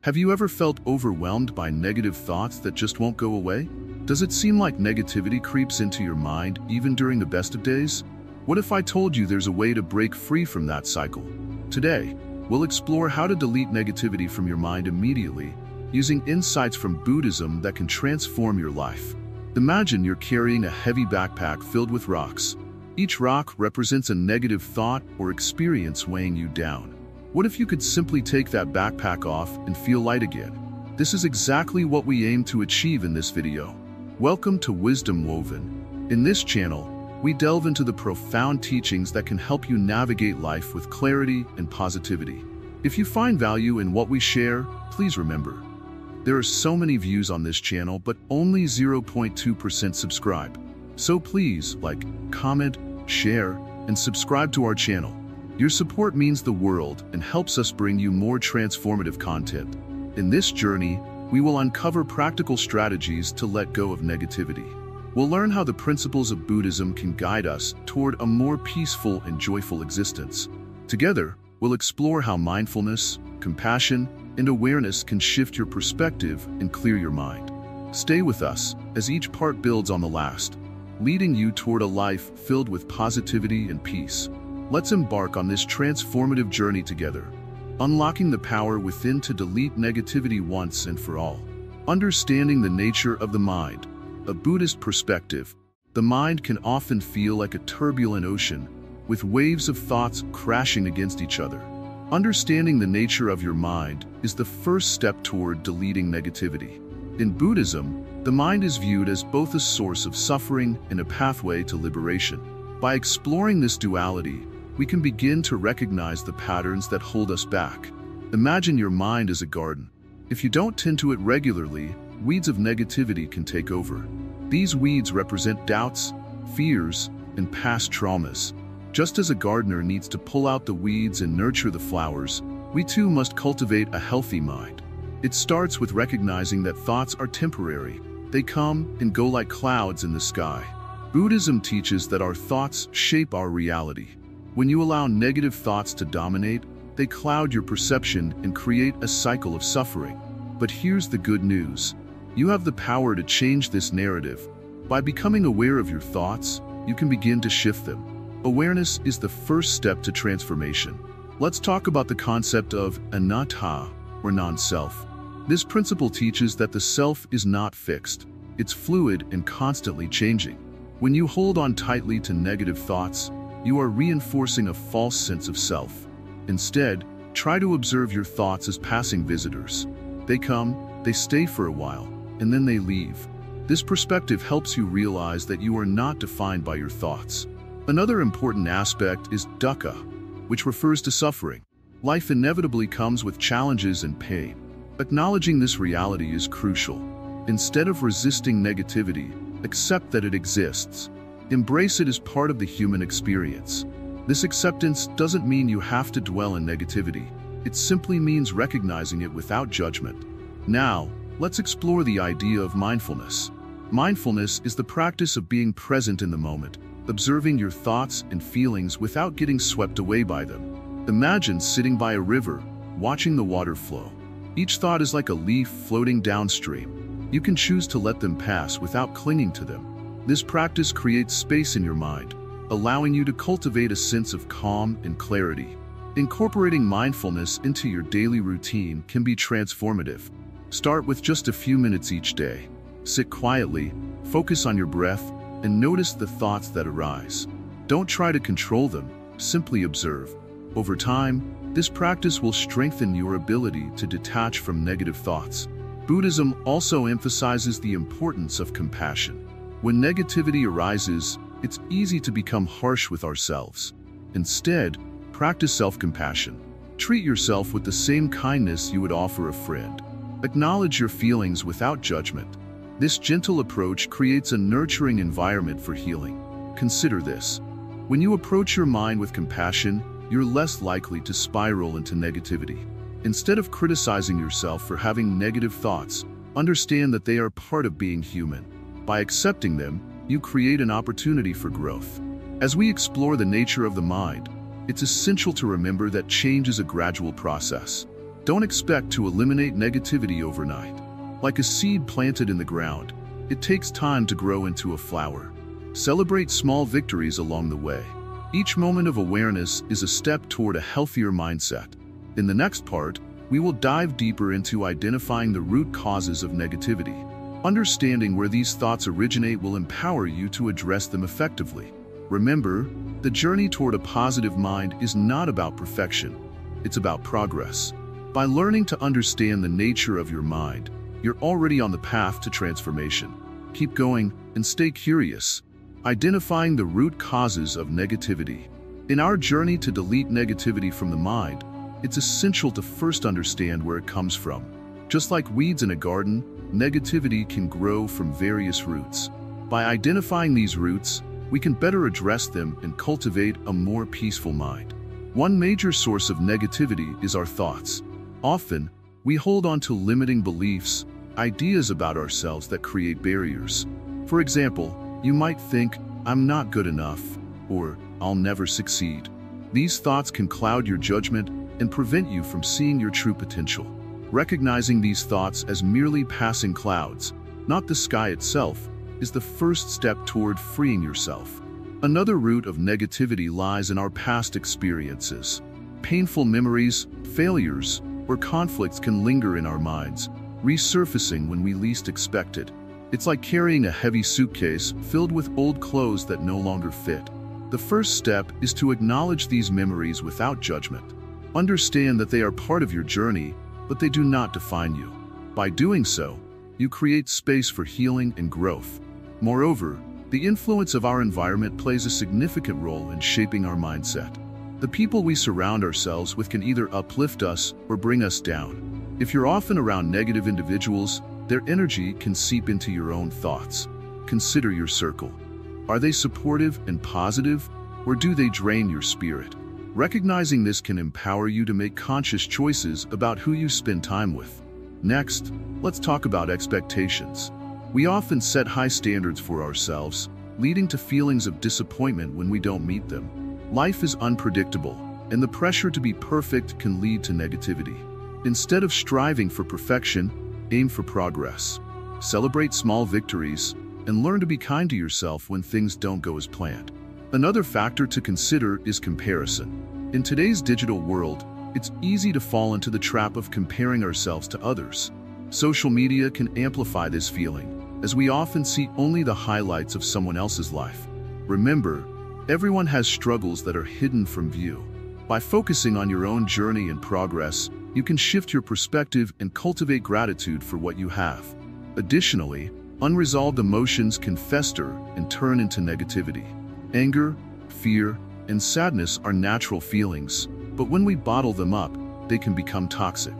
Have you ever felt overwhelmed by negative thoughts that just won't go away? Does it seem like negativity creeps into your mind even during the best of days? What if I told you there's a way to break free from that cycle? Today, we'll explore how to delete negativity from your mind immediately, using insights from Buddhism that can transform your life. Imagine you're carrying a heavy backpack filled with rocks. Each rock represents a negative thought or experience weighing you down. What if you could simply take that backpack off and feel light again? This is exactly what we aim to achieve in this video. Welcome to Wisdom Woven. In this channel, we delve into the profound teachings that can help you navigate life with clarity and positivity. If you find value in what we share, please remember, there are so many views on this channel, but only 0.2% subscribe. So please like, comment, share, and subscribe to our channel. Your support means the world and helps us bring you more transformative content. In this journey, we will uncover practical strategies to let go of negativity. We'll learn how the principles of Buddhism can guide us toward a more peaceful and joyful existence. Together, we'll explore how mindfulness, compassion, and awareness can shift your perspective and clear your mind. Stay with us as each part builds on the last, leading you toward a life filled with positivity and peace. Let's embark on this transformative journey together, unlocking the power within to delete negativity once and for all. Understanding the nature of the mind. A Buddhist perspective, the mind can often feel like a turbulent ocean, with waves of thoughts crashing against each other. Understanding the nature of your mind is the first step toward deleting negativity. In Buddhism, the mind is viewed as both a source of suffering and a pathway to liberation. By exploring this duality, we can begin to recognize the patterns that hold us back. Imagine your mind as a garden. If you don't tend to it regularly, weeds of negativity can take over. These weeds represent doubts, fears, and past traumas. Just as a gardener needs to pull out the weeds and nurture the flowers, we too must cultivate a healthy mind. It starts with recognizing that thoughts are temporary. They come and go like clouds in the sky. Buddhism teaches that our thoughts shape our reality. When you allow negative thoughts to dominate, they cloud your perception and create a cycle of suffering. But here's the good news. You have the power to change this narrative. By becoming aware of your thoughts, you can begin to shift them. Awareness is the first step to transformation. Let's talk about the concept of anatta, or non-self. This principle teaches that the self is not fixed. It's fluid and constantly changing. When you hold on tightly to negative thoughts, you are reinforcing a false sense of self. Instead, try to observe your thoughts as passing visitors. They come, they stay for a while, and then they leave. This perspective helps you realize that you are not defined by your thoughts. Another important aspect is dukkha, which refers to suffering. Life inevitably comes with challenges and pain. Acknowledging this reality is crucial. Instead of resisting negativity, accept that it exists. Embrace it as part of the human experience. This acceptance doesn't mean you have to dwell in negativity. It simply means recognizing it without judgment. Now, let's explore the idea of mindfulness. Mindfulness is the practice of being present in the moment, observing your thoughts and feelings without getting swept away by them. Imagine sitting by a river, watching the water flow. Each thought is like a leaf floating downstream. You can choose to let them pass without clinging to them. This practice creates space in your mind, allowing you to cultivate a sense of calm and clarity. Incorporating mindfulness into your daily routine can be transformative. Start with just a few minutes each day. Sit quietly, focus on your breath, and notice the thoughts that arise. Don't try to control them, simply observe. Over time, this practice will strengthen your ability to detach from negative thoughts. Buddhism also emphasizes the importance of compassion. When negativity arises, it's easy to become harsh with ourselves. Instead, practice self-compassion. Treat yourself with the same kindness you would offer a friend. Acknowledge your feelings without judgment. This gentle approach creates a nurturing environment for healing. Consider this. When you approach your mind with compassion, you're less likely to spiral into negativity. Instead of criticizing yourself for having negative thoughts, understand that they are part of being human. By accepting them, you create an opportunity for growth. As we explore the nature of the mind, it's essential to remember that change is a gradual process. Don't expect to eliminate negativity overnight. Like a seed planted in the ground, it takes time to grow into a flower. Celebrate small victories along the way. Each moment of awareness is a step toward a healthier mindset. In the next part, we will dive deeper into identifying the root causes of negativity. Understanding where these thoughts originate will empower you to address them effectively. Remember, the journey toward a positive mind is not about perfection. It's about progress. By learning to understand the nature of your mind, you're already on the path to transformation. Keep going and stay curious. Identifying the root causes of negativity. In our journey to delete negativity from the mind, it's essential to first understand where it comes from. Just like weeds in a garden, negativity can grow from various roots. By identifying these roots, we can better address them and cultivate a more peaceful mind. One major source of negativity is our thoughts. Often, we hold on to limiting beliefs, ideas about ourselves that create barriers. For example, you might think, "I'm not good enough," or "I'll never succeed." These thoughts can cloud your judgment and prevent you from seeing your true potential. Recognizing these thoughts as merely passing clouds, not the sky itself, is the first step toward freeing yourself. Another root of negativity lies in our past experiences. Painful memories, failures, or conflicts can linger in our minds, resurfacing when we least expect it. It's like carrying a heavy suitcase filled with old clothes that no longer fit. The first step is to acknowledge these memories without judgment. Understand that they are part of your journey, but they do not define you. By doing so, you create space for healing and growth. Moreover, the influence of our environment plays a significant role in shaping our mindset. The people we surround ourselves with can either uplift us or bring us down. If you're often around negative individuals, their energy can seep into your own thoughts. Consider your circle. Are they supportive and positive, or do they drain your spirit? Recognizing this can empower you to make conscious choices about who you spend time with. Next, let's talk about expectations. We often set high standards for ourselves, leading to feelings of disappointment when we don't meet them. Life is unpredictable, and the pressure to be perfect can lead to negativity. Instead of striving for perfection, aim for progress. Celebrate small victories, and learn to be kind to yourself when things don't go as planned. Another factor to consider is comparison. In today's digital world, it's easy to fall into the trap of comparing ourselves to others. Social media can amplify this feeling, as we often see only the highlights of someone else's life. Remember, everyone has struggles that are hidden from view. By focusing on your own journey and progress, you can shift your perspective and cultivate gratitude for what you have. Additionally, unresolved emotions can fester and turn into negativity. Anger, fear, and sadness are natural feelings, but when we bottle them up, they can become toxic.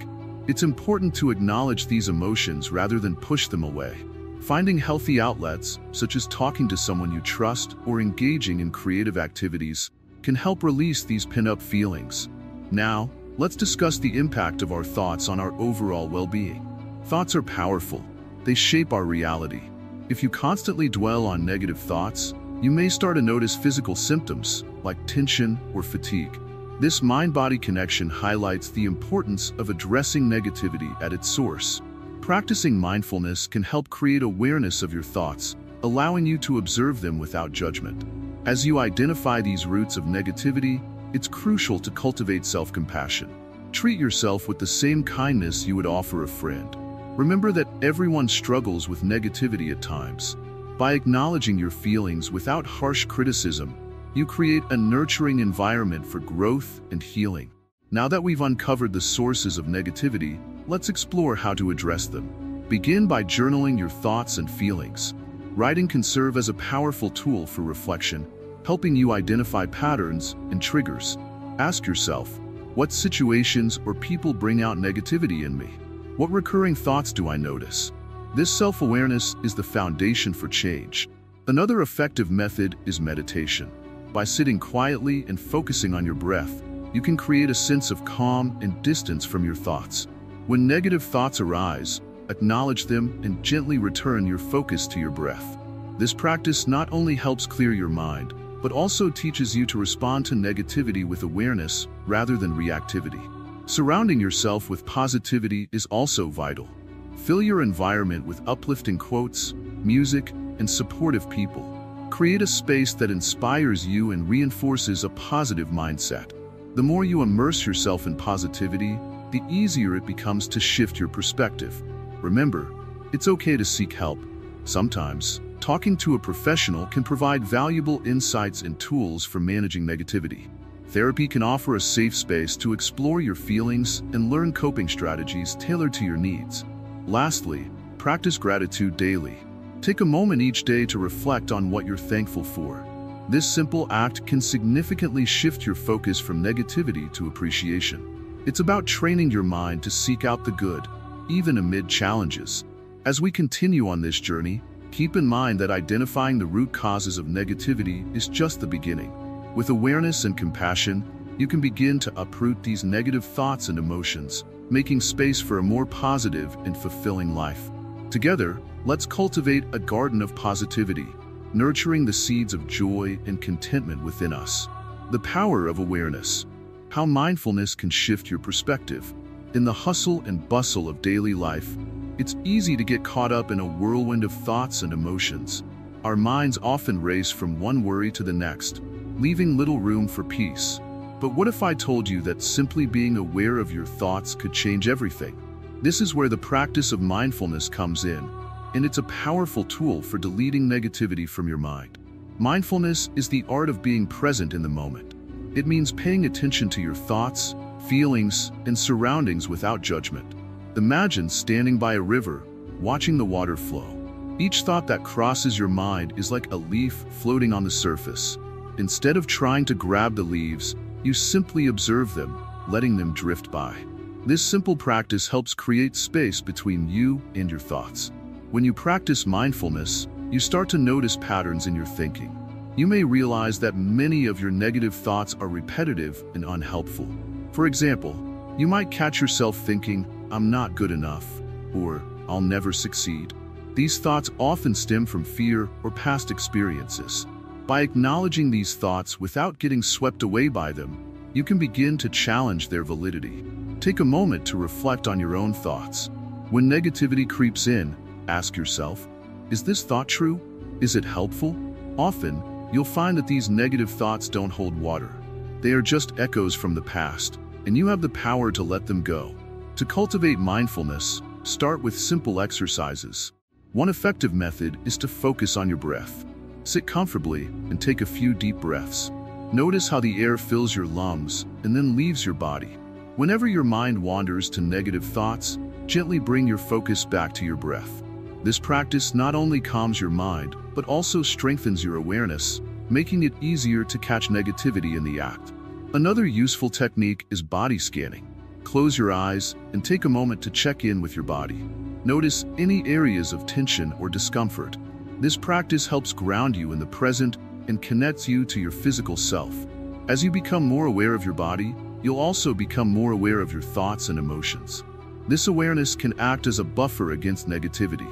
It's important to acknowledge these emotions rather than push them away. Finding healthy outlets, such as talking to someone you trust or engaging in creative activities, can help release these pent-up feelings. Now, let's discuss the impact of our thoughts on our overall well-being. Thoughts are powerful. They shape our reality. If you constantly dwell on negative thoughts, you may start to notice physical symptoms like tension or fatigue. This mind-body connection highlights the importance of addressing negativity at its source. Practicing mindfulness can help create awareness of your thoughts, allowing you to observe them without judgment. As you identify these roots of negativity, it's crucial to cultivate self-compassion. Treat yourself with the same kindness you would offer a friend. Remember that everyone struggles with negativity at times. By acknowledging your feelings without harsh criticism, you create a nurturing environment for growth and healing. Now that we've uncovered the sources of negativity, let's explore how to address them. Begin by journaling your thoughts and feelings. Writing can serve as a powerful tool for reflection, helping you identify patterns and triggers. Ask yourself, what situations or people bring out negativity in me? What recurring thoughts do I notice? This self-awareness is the foundation for change. Another effective method is meditation. By sitting quietly and focusing on your breath, you can create a sense of calm and distance from your thoughts. When negative thoughts arise, acknowledge them and gently return your focus to your breath. This practice not only helps clear your mind, but also teaches you to respond to negativity with awareness rather than reactivity. Surrounding yourself with positivity is also vital. Fill your environment with uplifting quotes, music, and supportive people. Create a space that inspires you and reinforces a positive mindset. The more you immerse yourself in positivity, the easier it becomes to shift your perspective. Remember, it's okay to seek help. Sometimes, talking to a professional can provide valuable insights and tools for managing negativity. Therapy can offer a safe space to explore your feelings and learn coping strategies tailored to your needs. Lastly, practice gratitude daily. Take a moment each day to reflect on what you're thankful for. This simple act can significantly shift your focus from negativity to appreciation. It's about training your mind to seek out the good, even amid challenges. As we continue on this journey, keep in mind that identifying the root causes of negativity is just the beginning. With awareness and compassion, you can begin to uproot these negative thoughts and emotions, making space for a more positive and fulfilling life. Together, let's cultivate a garden of positivity, nurturing the seeds of joy and contentment within us. The power of awareness. How mindfulness can shift your perspective. In the hustle and bustle of daily life, it's easy to get caught up in a whirlwind of thoughts and emotions. Our minds often race from one worry to the next, leaving little room for peace. But what if I told you that simply being aware of your thoughts could change everything? This is where the practice of mindfulness comes in, and it's a powerful tool for deleting negativity from your mind. Mindfulness is the art of being present in the moment. It means paying attention to your thoughts, feelings, and surroundings without judgment. Imagine standing by a river, watching the water flow. Each thought that crosses your mind is like a leaf floating on the surface. Instead of trying to grab the leaves, you simply observe them, letting them drift by. This simple practice helps create space between you and your thoughts. When you practice mindfulness, you start to notice patterns in your thinking. You may realize that many of your negative thoughts are repetitive and unhelpful. For example, you might catch yourself thinking, "I'm not good enough," or "I'll never succeed." These thoughts often stem from fear or past experiences. By acknowledging these thoughts without getting swept away by them, you can begin to challenge their validity. Take a moment to reflect on your own thoughts. When negativity creeps in, ask yourself, is this thought true? Is it helpful? Often, you'll find that these negative thoughts don't hold water. They are just echoes from the past, and you have the power to let them go. To cultivate mindfulness, start with simple exercises. One effective method is to focus on your breath. Sit comfortably and take a few deep breaths. Notice how the air fills your lungs and then leaves your body. Whenever your mind wanders to negative thoughts, gently bring your focus back to your breath. This practice not only calms your mind, but also strengthens your awareness, making it easier to catch negativity in the act. Another useful technique is body scanning. Close your eyes and take a moment to check in with your body. Notice any areas of tension or discomfort. This practice helps ground you in the present and connects you to your physical self. As you become more aware of your body, you'll also become more aware of your thoughts and emotions. This awareness can act as a buffer against negativity.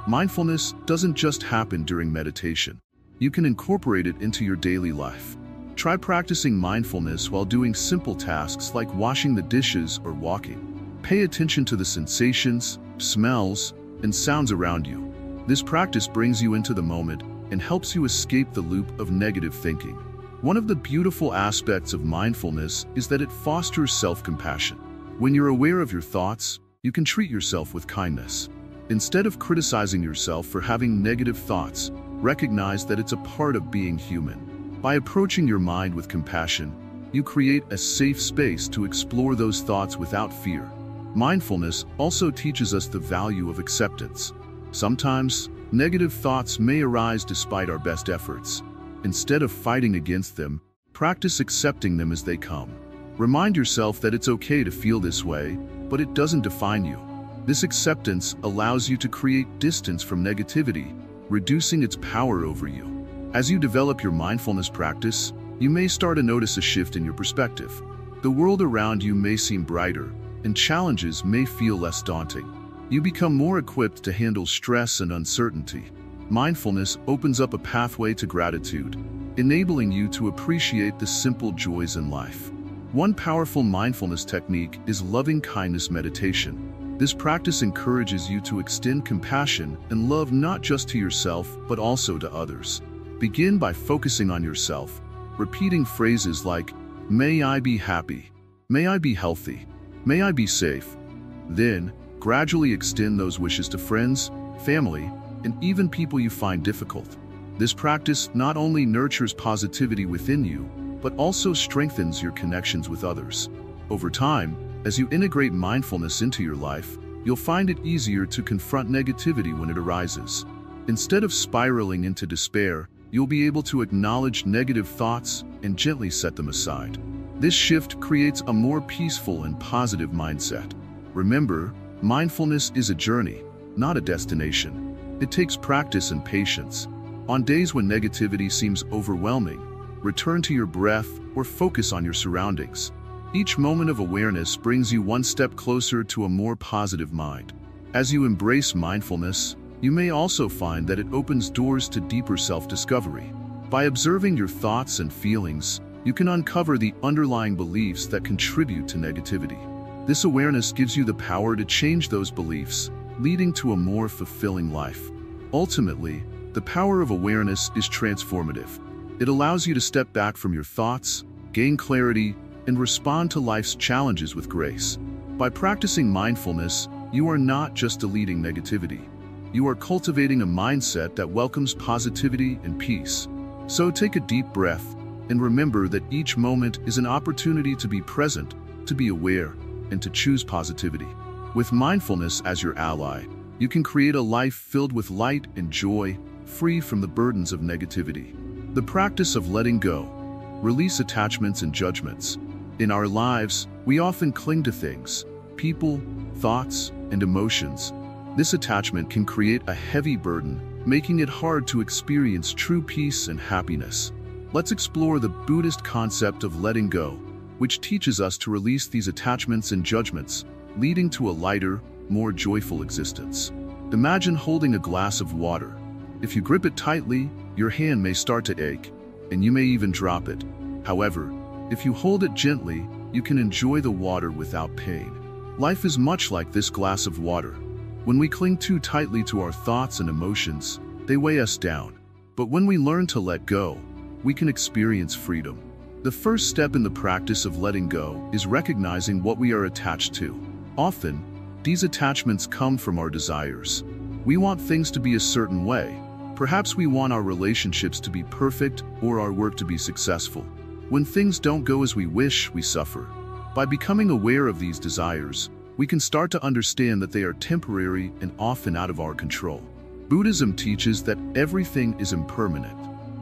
Mindfulness doesn't just happen during meditation. You can incorporate it into your daily life. Try practicing mindfulness while doing simple tasks like washing the dishes or walking. Pay attention to the sensations, smells, and sounds around you. This practice brings you into the moment and helps you escape the loop of negative thinking. One of the beautiful aspects of mindfulness is that it fosters self-compassion. When you're aware of your thoughts, you can treat yourself with kindness. Instead of criticizing yourself for having negative thoughts, recognize that it's a part of being human. By approaching your mind with compassion, you create a safe space to explore those thoughts without fear. Mindfulness also teaches us the value of acceptance. Sometimes, negative thoughts may arise despite our best efforts. Instead of fighting against them, practice accepting them as they come. Remind yourself that it's okay to feel this way, but it doesn't define you. This acceptance allows you to create distance from negativity, reducing its power over you. As you develop your mindfulness practice, you may start to notice a shift in your perspective. The world around you may seem brighter, and challenges may feel less daunting. You become more equipped to handle stress and uncertainty. Mindfulness opens up a pathway to gratitude, enabling you to appreciate the simple joys in life. One powerful mindfulness technique is loving kindness meditation. This practice encourages you to extend compassion and love not just to yourself, but also to others. Begin by focusing on yourself, repeating phrases like, "May I be happy," "May I be healthy," "May I be safe." Then, gradually extend those wishes to friends, family, and even people you find difficult. This practice not only nurtures positivity within you, but also strengthens your connections with others. Over time, as you integrate mindfulness into your life, you'll find it easier to confront negativity when it arises. Instead of spiraling into despair, you'll be able to acknowledge negative thoughts and gently set them aside. This shift creates a more peaceful and positive mindset. Remember, mindfulness is a journey, not a destination. It takes practice and patience. On days when negativity seems overwhelming, return to your breath or focus on your surroundings. Each moment of awareness brings you one step closer to a more positive mind. As you embrace mindfulness, you may also find that it opens doors to deeper self-discovery. By observing your thoughts and feelings, you can uncover the underlying beliefs that contribute to negativity. This awareness gives you the power to change those beliefs, leading to a more fulfilling life. Ultimately, the power of awareness is transformative. It allows you to step back from your thoughts, gain clarity, and respond to life's challenges with grace. By practicing mindfulness, you are not just deleting negativity. You are cultivating a mindset that welcomes positivity and peace. So take a deep breath, and remember that each moment is an opportunity to be present, to be aware, and to choose positivity. With mindfulness as your ally, you can create a life filled with light and joy, free from the burdens of negativity. The practice of letting go. Release attachments and judgments. In our lives, we often cling to things, people, thoughts, and emotions. This attachment can create a heavy burden, making it hard to experience true peace and happiness. Let's explore the Buddhist concept of letting go, which teaches us to release these attachments and judgments, leading to a lighter, more joyful existence. Imagine holding a glass of water. If you grip it tightly, your hand may start to ache, and you may even drop it. However, if you hold it gently, you can enjoy the water without pain. Life is much like this glass of water. When we cling too tightly to our thoughts and emotions, they weigh us down. But when we learn to let go, we can experience freedom. The first step in the practice of letting go is recognizing what we are attached to. Often, these attachments come from our desires. We want things to be a certain way. Perhaps we want our relationships to be perfect or our work to be successful. When things don't go as we wish, we suffer. By becoming aware of these desires, we can start to understand that they are temporary and often out of our control. Buddhism teaches that everything is impermanent.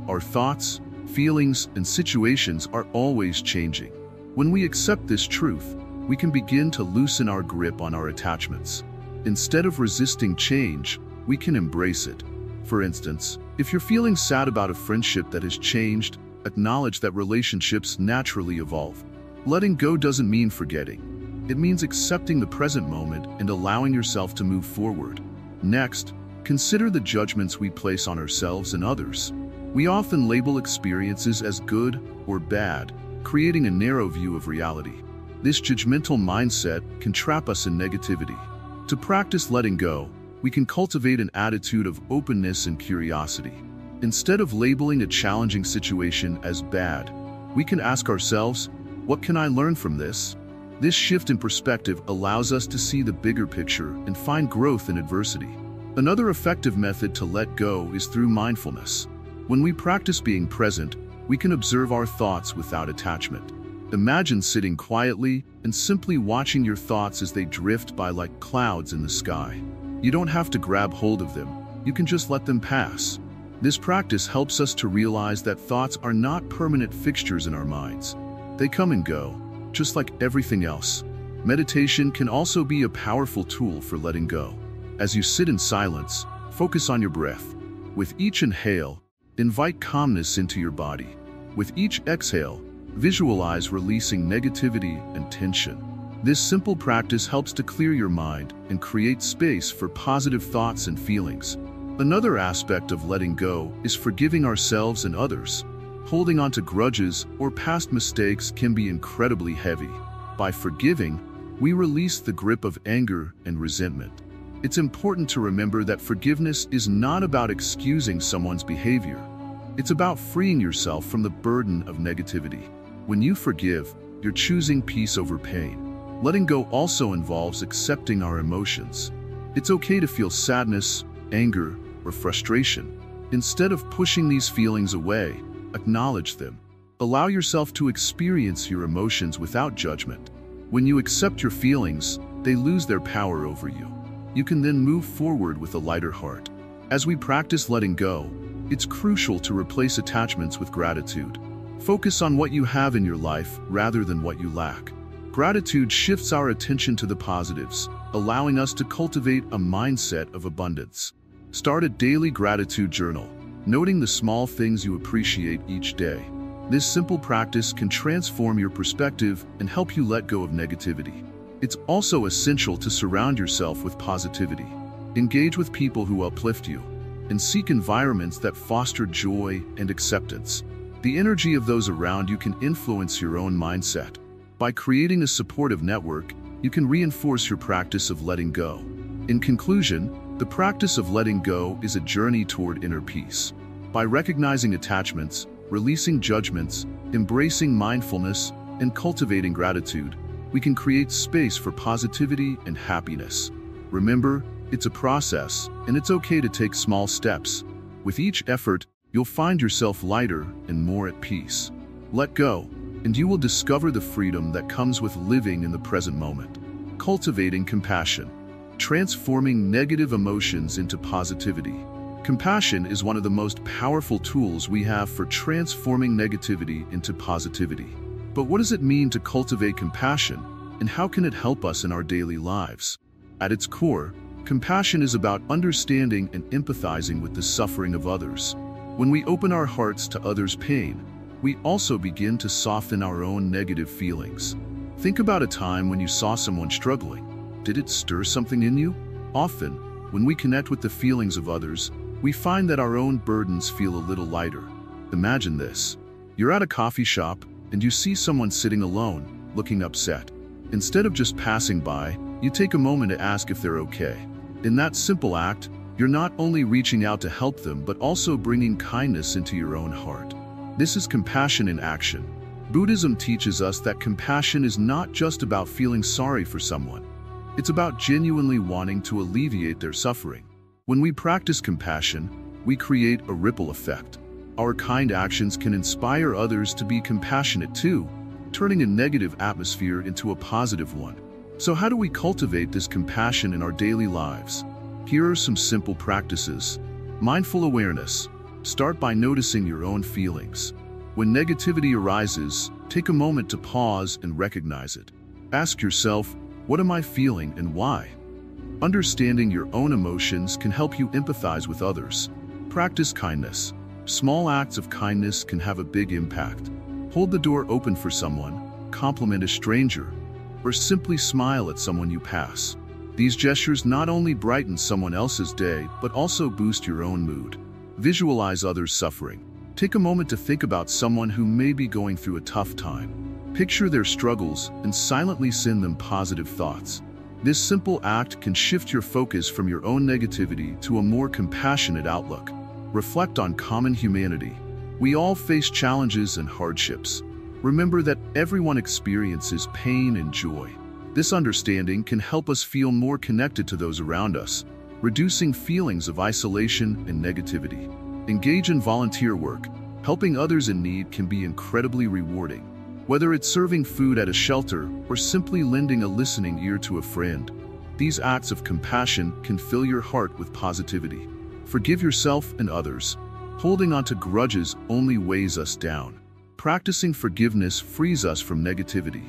Our thoughts, feelings, and situations are always changing. When we accept this truth, we can begin to loosen our grip on our attachments. Instead of resisting change, we can embrace it. For instance, if you're feeling sad about a friendship that has changed, acknowledge that relationships naturally evolve. Letting go doesn't mean forgetting. It means accepting the present moment and allowing yourself to move forward. Next, consider the judgments we place on ourselves and others. We often label experiences as good or bad, creating a narrow view of reality. This judgmental mindset can trap us in negativity. To practice letting go, we can cultivate an attitude of openness and curiosity. Instead of labeling a challenging situation as bad, we can ask ourselves, what can I learn from this? This shift in perspective allows us to see the bigger picture and find growth in adversity. Another effective method to let go is through mindfulness. When we practice being present, we can observe our thoughts without attachment. Imagine sitting quietly and simply watching your thoughts as they drift by like clouds in the sky. You don't have to grab hold of them, you can just let them pass. This practice helps us to realize that thoughts are not permanent fixtures in our minds. They come and go, just like everything else. Meditation can also be a powerful tool for letting go. As you sit in silence, focus on your breath. With each inhale, invite calmness into your body. With each exhale, visualize releasing negativity and tension. This simple practice helps to clear your mind and create space for positive thoughts and feelings. Another aspect of letting go is forgiving ourselves and others. Holding on to grudges or past mistakes can be incredibly heavy. By forgiving, we release the grip of anger and resentment. It's important to remember that forgiveness is not about excusing someone's behavior. It's about freeing yourself from the burden of negativity. When you forgive, you're choosing peace over pain. Letting go also involves accepting our emotions. It's okay to feel sadness, anger, or frustration. Instead of pushing these feelings away, acknowledge them. Allow yourself to experience your emotions without judgment. When you accept your feelings, they lose their power over you. You can then move forward with a lighter heart. As we practice letting go, it's crucial to replace attachments with gratitude. Focus on what you have in your life rather than what you lack. Gratitude shifts our attention to the positives, allowing us to cultivate a mindset of abundance. Start a daily gratitude journal, noting the small things you appreciate each day. This simple practice can transform your perspective and help you let go of negativity. It's also essential to surround yourself with positivity. Engage with people who uplift you, and seek environments that foster joy and acceptance. The energy of those around you can influence your own mindset. By creating a supportive network, you can reinforce your practice of letting go. In conclusion, the practice of letting go is a journey toward inner peace. By recognizing attachments, releasing judgments, embracing mindfulness, and cultivating gratitude, we can create space for positivity and happiness. Remember, it's a process, and it's okay to take small steps. With each effort, you'll find yourself lighter and more at peace. Let go, and you will discover the freedom that comes with living in the present moment. Cultivating compassion, transforming negative emotions into positivity. Compassion is one of the most powerful tools we have for transforming negativity into positivity. But what does it mean to cultivate compassion, and how can it help us in our daily lives? At its core, compassion is about understanding and empathizing with the suffering of others. When we open our hearts to others' pain, we also begin to soften our own negative feelings. Think about a time when you saw someone struggling. Did it stir something in you? Often, when we connect with the feelings of others, we find that our own burdens feel a little lighter. Imagine this. You're at a coffee shop, and you see someone sitting alone, looking upset. Instead of just passing by, you take a moment to ask if they're okay. In that simple act, you're not only reaching out to help them, but also bringing kindness into your own heart. This is compassion in action. Buddhism teaches us that compassion is not just about feeling sorry for someone. It's about genuinely wanting to alleviate their suffering. When we practice compassion, we create a ripple effect. Our kind actions can inspire others to be compassionate too, turning a negative atmosphere into a positive one. So how do we cultivate this compassion in our daily lives? Here are some simple practices. Mindful awareness. Start by noticing your own feelings. When negativity arises, take a moment to pause and recognize it. Ask yourself, what am I feeling and why? Understanding your own emotions can help you empathize with others. Practice kindness. Small acts of kindness can have a big impact. Hold the door open for someone, compliment a stranger, or simply smile at someone you pass. These gestures not only brighten someone else's day, but also boost your own mood. Visualize others' suffering. Take a moment to think about someone who may be going through a tough time. Picture their struggles and silently send them positive thoughts. This simple act can shift your focus from your own negativity to a more compassionate outlook. Reflect on common humanity. We all face challenges and hardships. Remember that everyone experiences pain and joy. This understanding can help us feel more connected to those around us, reducing feelings of isolation and negativity. Engage in volunteer work. Helping others in need can be incredibly rewarding. Whether it's serving food at a shelter or simply lending a listening ear to a friend, these acts of compassion can fill your heart with positivity. Forgive yourself and others. Holding on to grudges only weighs us down. Practicing forgiveness frees us from negativity.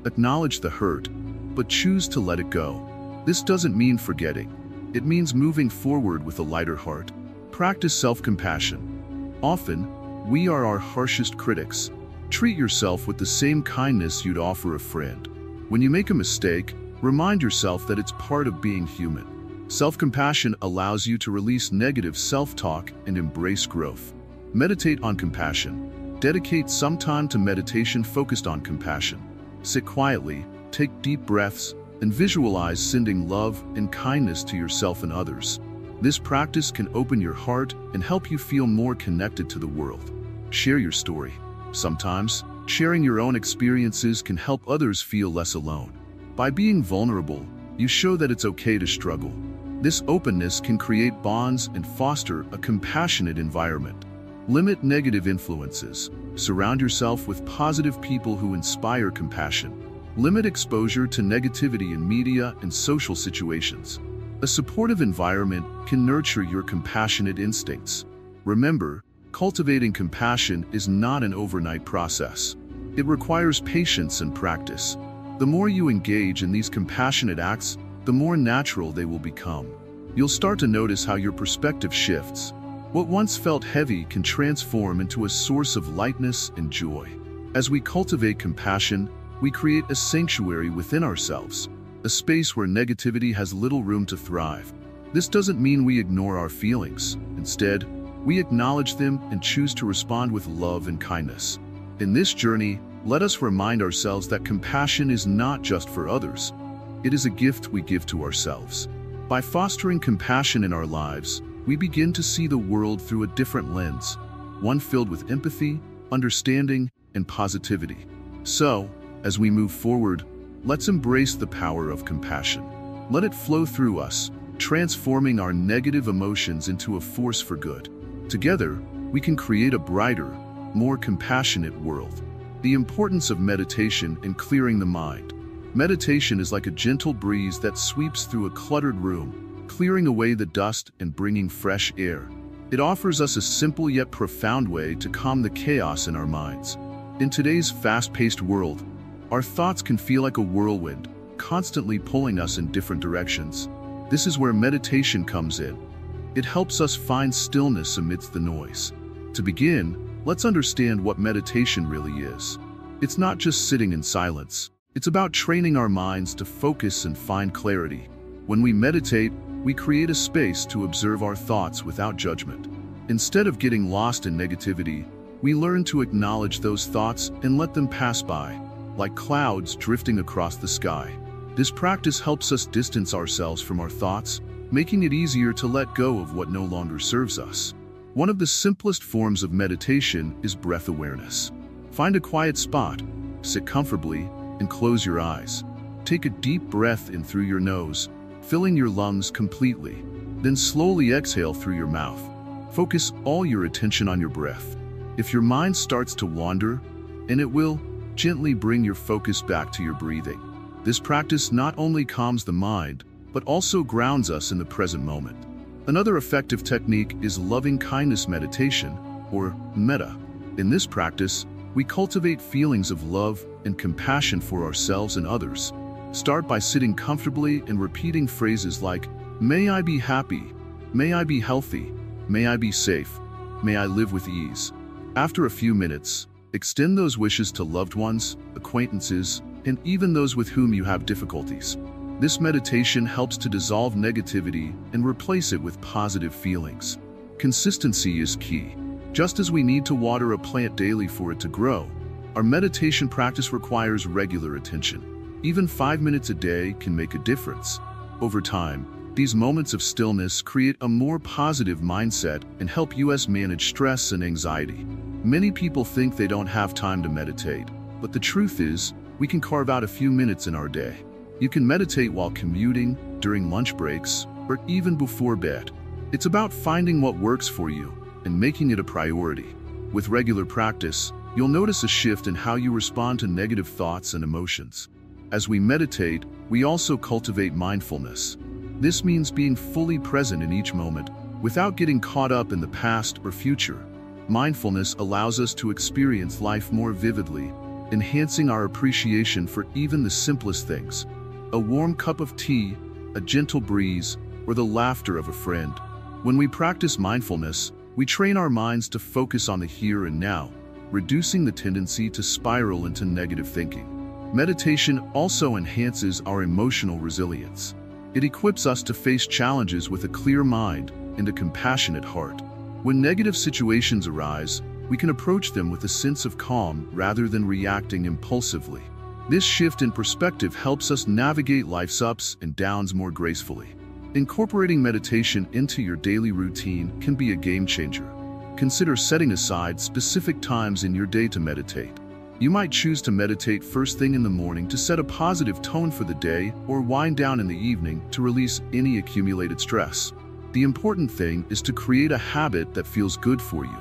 Acknowledge the hurt, but choose to let it go. This doesn't mean forgetting. It means moving forward with a lighter heart. Practice self-compassion. Often, we are our harshest critics. Treat yourself with the same kindness you'd offer a friend. When you make a mistake, remind yourself that it's part of being human. Self-compassion allows you to release negative self-talk and embrace growth. Meditate on compassion. Dedicate some time to meditation focused on compassion. Sit quietly, take deep breaths, and visualize sending love and kindness to yourself and others. This practice can open your heart and help you feel more connected to the world. Share your story. Sometimes, sharing your own experiences can help others feel less alone. By being vulnerable, you show that it's okay to struggle. This openness can create bonds and foster a compassionate environment. Limit negative influences. Surround yourself with positive people who inspire compassion. Limit exposure to negativity in media and social situations. A supportive environment can nurture your compassionate instincts. Remember, cultivating compassion is not an overnight process. It requires patience and practice. The more you engage in these compassionate acts, the more natural they will become. You'll start to notice how your perspective shifts. What once felt heavy can transform into a source of lightness and joy. As we cultivate compassion, we create a sanctuary within ourselves, a space where negativity has little room to thrive. This doesn't mean we ignore our feelings. Instead, we acknowledge them and choose to respond with love and kindness. In this journey, let us remind ourselves that compassion is not just for others. It is a gift we give to ourselves. By fostering compassion in our lives, we begin to see the world through a different lens, one filled with empathy, understanding, and positivity. So, as we move forward, let's embrace the power of compassion. Let it flow through us, transforming our negative emotions into a force for good. Together, we can create a brighter, more compassionate world. The importance of meditation in clearing the mind. Meditation is like a gentle breeze that sweeps through a cluttered room, clearing away the dust and bringing fresh air. It offers us a simple yet profound way to calm the chaos in our minds. In today's fast-paced world, our thoughts can feel like a whirlwind, constantly pulling us in different directions. This is where meditation comes in. It helps us find stillness amidst the noise. To begin, let's understand what meditation really is. It's not just sitting in silence. It's about training our minds to focus and find clarity. When we meditate, we create a space to observe our thoughts without judgment. Instead of getting lost in negativity, we learn to acknowledge those thoughts and let them pass by, like clouds drifting across the sky. This practice helps us distance ourselves from our thoughts, making it easier to let go of what no longer serves us. One of the simplest forms of meditation is breath awareness. Find a quiet spot, sit comfortably, and close your eyes. Take a deep breath in through your nose, filling your lungs completely. Then slowly exhale through your mouth. Focus all your attention on your breath. If your mind starts to wander, and it will, gently bring your focus back to your breathing. This practice not only calms the mind, but also grounds us in the present moment. Another effective technique is loving kindness meditation, or metta. In this practice, we cultivate feelings of love and compassion for ourselves and others. Start by sitting comfortably and repeating phrases like, "May I be happy, may I be healthy, may I be safe, may I live with ease." After a few minutes, extend those wishes to loved ones, acquaintances, and even those with whom you have difficulties. This meditation helps to dissolve negativity and replace it with positive feelings. Consistency is key. Just as we need to water a plant daily for it to grow, our meditation practice requires regular attention. Even 5 minutes a day can make a difference. Over time, these moments of stillness create a more positive mindset and help us manage stress and anxiety. Many people think they don't have time to meditate, but the truth is, we can carve out a few minutes in our day. You can meditate while commuting, during lunch breaks, or even before bed. It's about finding what works for you and making it a priority. With regular practice, you'll notice a shift in how you respond to negative thoughts and emotions. As we meditate, we also cultivate mindfulness. This means being fully present in each moment, without getting caught up in the past or future. Mindfulness allows us to experience life more vividly, enhancing our appreciation for even the simplest things. A warm cup of tea, a gentle breeze, or the laughter of a friend. When we practice mindfulness, we train our minds to focus on the here and now, reducing the tendency to spiral into negative thinking. Meditation also enhances our emotional resilience. It equips us to face challenges with a clear mind and a compassionate heart. When negative situations arise, we can approach them with a sense of calm rather than reacting impulsively. This shift in perspective helps us navigate life's ups and downs more gracefully. Incorporating meditation into your daily routine can be a game changer. Consider setting aside specific times in your day to meditate. You might choose to meditate first thing in the morning to set a positive tone for the day, or wind down in the evening to release any accumulated stress. The important thing is to create a habit that feels good for you.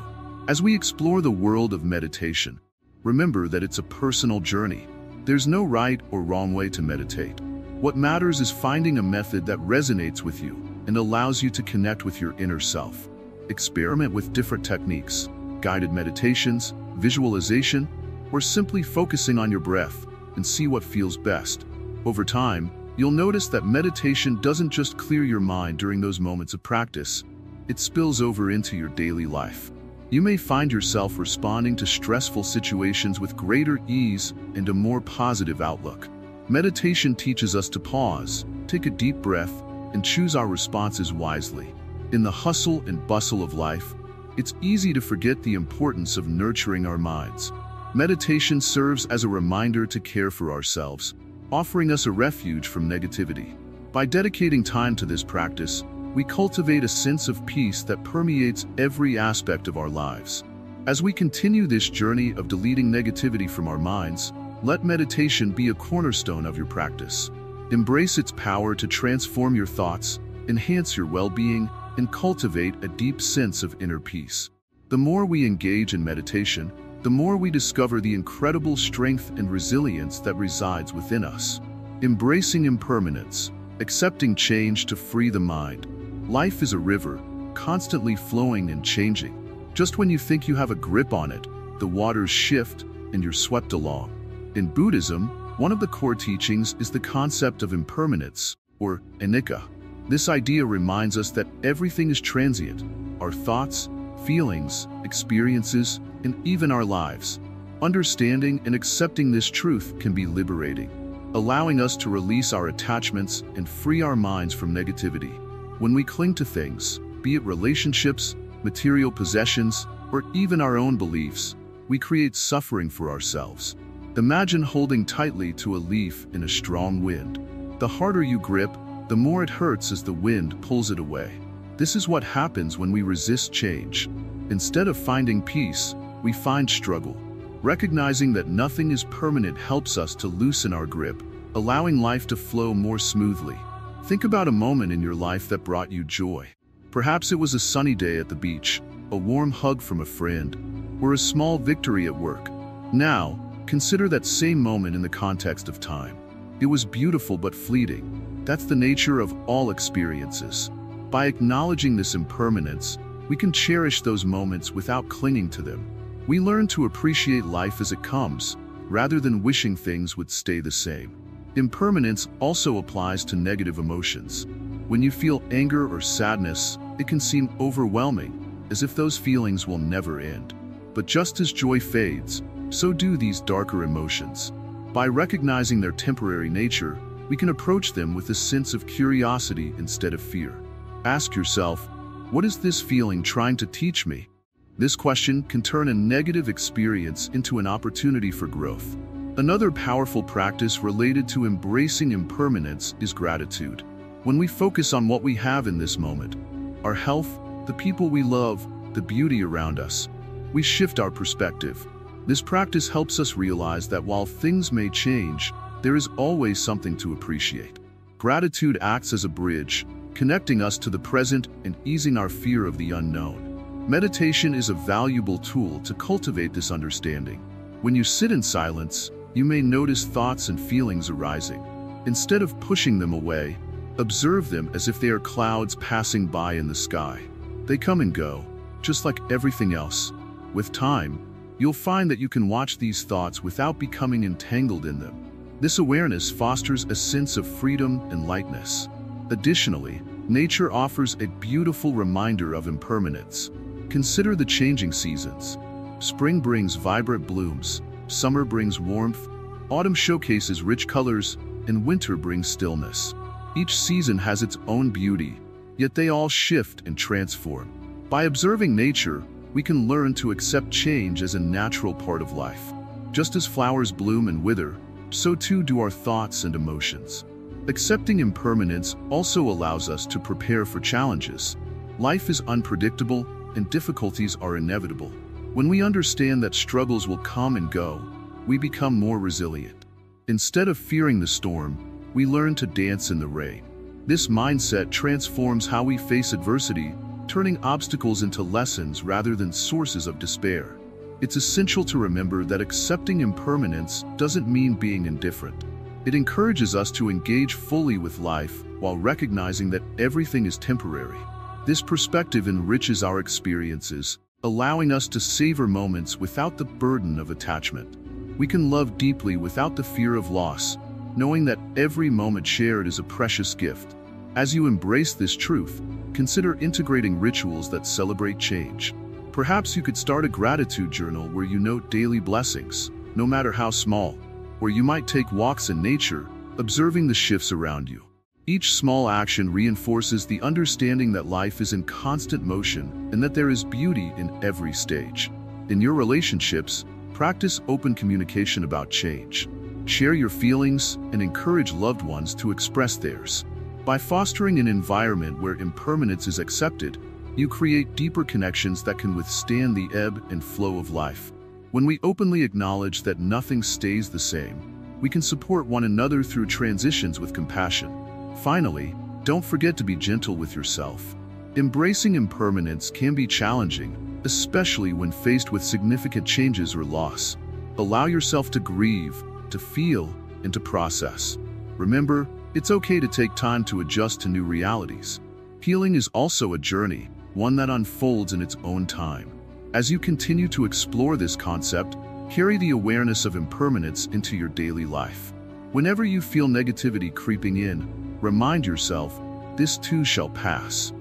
As we explore the world of meditation, remember that it's a personal journey. There's no right or wrong way to meditate. What matters is finding a method that resonates with you and allows you to connect with your inner self. Experiment with different techniques, guided meditations, visualization, or simply focusing on your breath, and see what feels best. Over time, you'll notice that meditation doesn't just clear your mind during those moments of practice, it spills over into your daily life. You may find yourself responding to stressful situations with greater ease and a more positive outlook. Meditation teaches us to pause, take a deep breath, and choose our responses wisely. In the hustle and bustle of life, it's easy to forget the importance of nurturing our minds. Meditation serves as a reminder to care for ourselves, offering us a refuge from negativity. By dedicating time to this practice, we cultivate a sense of peace that permeates every aspect of our lives. As we continue this journey of deleting negativity from our minds, let meditation be a cornerstone of your practice. Embrace its power to transform your thoughts, enhance your well-being, and cultivate a deep sense of inner peace. The more we engage in meditation, the more we discover the incredible strength and resilience that resides within us. Embracing impermanence, accepting change to free the mind. Life is a river, constantly flowing and changing. Just when you think you have a grip on it, the waters shift and you're swept along. In Buddhism, one of the core teachings is the concept of impermanence, or anicca. This idea reminds us that everything is transient: our thoughts, feelings, experiences, and even our lives. Understanding and accepting this truth can be liberating, allowing us to release our attachments and free our minds from negativity. When we cling to things, be it relationships, material possessions, or even our own beliefs, we create suffering for ourselves. Imagine holding tightly to a leaf in a strong wind. The harder you grip, the more it hurts as the wind pulls it away. This is what happens when we resist change. Instead of finding peace, we find struggle. Recognizing that nothing is permanent helps us to loosen our grip, allowing life to flow more smoothly. Think about a moment in your life that brought you joy. Perhaps it was a sunny day at the beach, a warm hug from a friend, or a small victory at work. Now, consider that same moment in the context of time. It was beautiful but fleeting. That's the nature of all experiences. By acknowledging this impermanence, we can cherish those moments without clinging to them. We learn to appreciate life as it comes, rather than wishing things would stay the same. Impermanence also applies to negative emotions. When you feel anger or sadness, it can seem overwhelming, as if those feelings will never end. But just as joy fades, so do these darker emotions. By recognizing their temporary nature, we can approach them with a sense of curiosity instead of fear. Ask yourself, what is this feeling trying to teach me? This question can turn a negative experience into an opportunity for growth. Another powerful practice related to embracing impermanence is gratitude. When we focus on what we have in this moment, our health, the people we love, the beauty around us, we shift our perspective. This practice helps us realize that while things may change, there is always something to appreciate. Gratitude acts as a bridge, connecting us to the present and easing our fear of the unknown. Meditation is a valuable tool to cultivate this understanding. When you sit in silence, you may notice thoughts and feelings arising. Instead of pushing them away, observe them as if they are clouds passing by in the sky. They come and go, just like everything else. With time, you'll find that you can watch these thoughts without becoming entangled in them. This awareness fosters a sense of freedom and lightness. Additionally, nature offers a beautiful reminder of impermanence. Consider the changing seasons. Spring brings vibrant blooms, summer brings warmth, autumn showcases rich colors, and winter brings stillness. Each season has its own beauty, yet they all shift and transform. By observing nature, we can learn to accept change as a natural part of life. Just as flowers bloom and wither, so too do our thoughts and emotions. Accepting impermanence also allows us to prepare for challenges. Life is unpredictable, and difficulties are inevitable. When we understand that struggles will come and go, we become more resilient. Instead of fearing the storm, we learn to dance in the rain. This mindset transforms how we face adversity, turning obstacles into lessons rather than sources of despair. It's essential to remember that accepting impermanence doesn't mean being indifferent. It encourages us to engage fully with life while recognizing that everything is temporary. This perspective enriches our experiences, allowing us to savor moments without the burden of attachment. We can love deeply without the fear of loss, knowing that every moment shared is a precious gift. As you embrace this truth, consider integrating rituals that celebrate change. Perhaps you could start a gratitude journal where you note daily blessings, no matter how small, or you might take walks in nature, observing the shifts around you. Each small action reinforces the understanding that life is in constant motion and that there is beauty in every stage. In your relationships, practice open communication about change. Share your feelings and encourage loved ones to express theirs. By fostering an environment where impermanence is accepted, you create deeper connections that can withstand the ebb and flow of life. When we openly acknowledge that nothing stays the same, we can support one another through transitions with compassion. Finally, don't forget to be gentle with yourself. Embracing impermanence can be challenging, especially when faced with significant changes or loss. Allow yourself to grieve, to feel, and to process. Remember, it's okay to take time to adjust to new realities. Healing is also a journey, one that unfolds in its own time. As you continue to explore this concept, carry the awareness of impermanence into your daily life. Whenever you feel negativity creeping in, remind yourself, this too shall pass.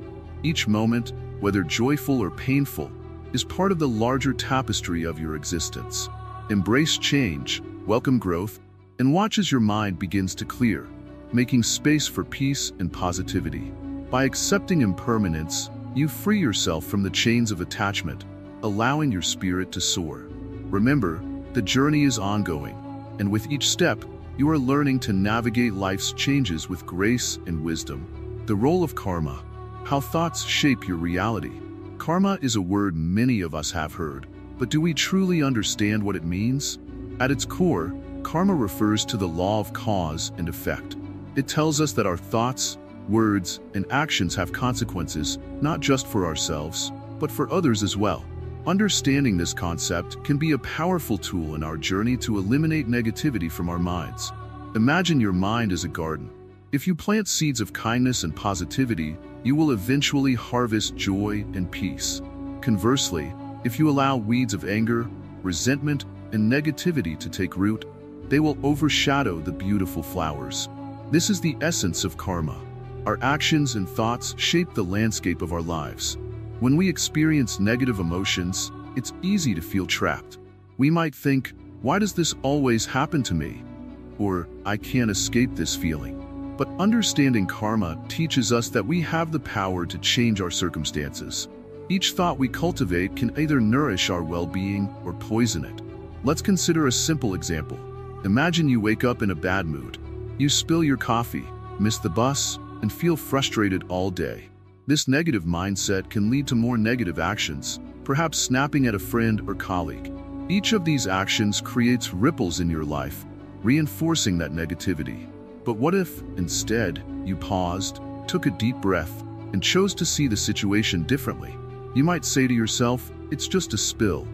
Each moment, whether joyful or painful, is part of the larger tapestry of your existence. Embrace change, welcome growth, and watch as your mind begins to clear, making space for peace and positivity. By accepting impermanence, you free yourself from the chains of attachment, allowing your spirit to soar. Remember, the journey is ongoing, and with each step, you are learning to navigate life's changes with grace and wisdom. The role of karma. How thoughts shape your reality. Karma is a word many of us have heard, but do we truly understand what it means? At its core, karma refers to the law of cause and effect. It tells us that our thoughts, words, and actions have consequences, not just for ourselves, but for others as well. Understanding this concept can be a powerful tool in our journey to eliminate negativity from our minds. Imagine your mind as a garden. If you plant seeds of kindness and positivity, you will eventually harvest joy and peace. Conversely, if you allow weeds of anger, resentment, and negativity to take root, they will overshadow the beautiful flowers. This is the essence of karma. Our actions and thoughts shape the landscape of our lives. When we experience negative emotions, it's easy to feel trapped. We might think, why does this always happen to me? Or, I can't escape this feeling. But understanding karma teaches us that we have the power to change our circumstances. Each thought we cultivate can either nourish our well-being or poison it. Let's consider a simple example. Imagine you wake up in a bad mood. You spill your coffee, miss the bus, and feel frustrated all day. This negative mindset can lead to more negative actions, perhaps snapping at a friend or colleague. Each of these actions creates ripples in your life, reinforcing that negativity. But what if, instead, you paused, took a deep breath, and chose to see the situation differently? You might say to yourself, it's just a spill.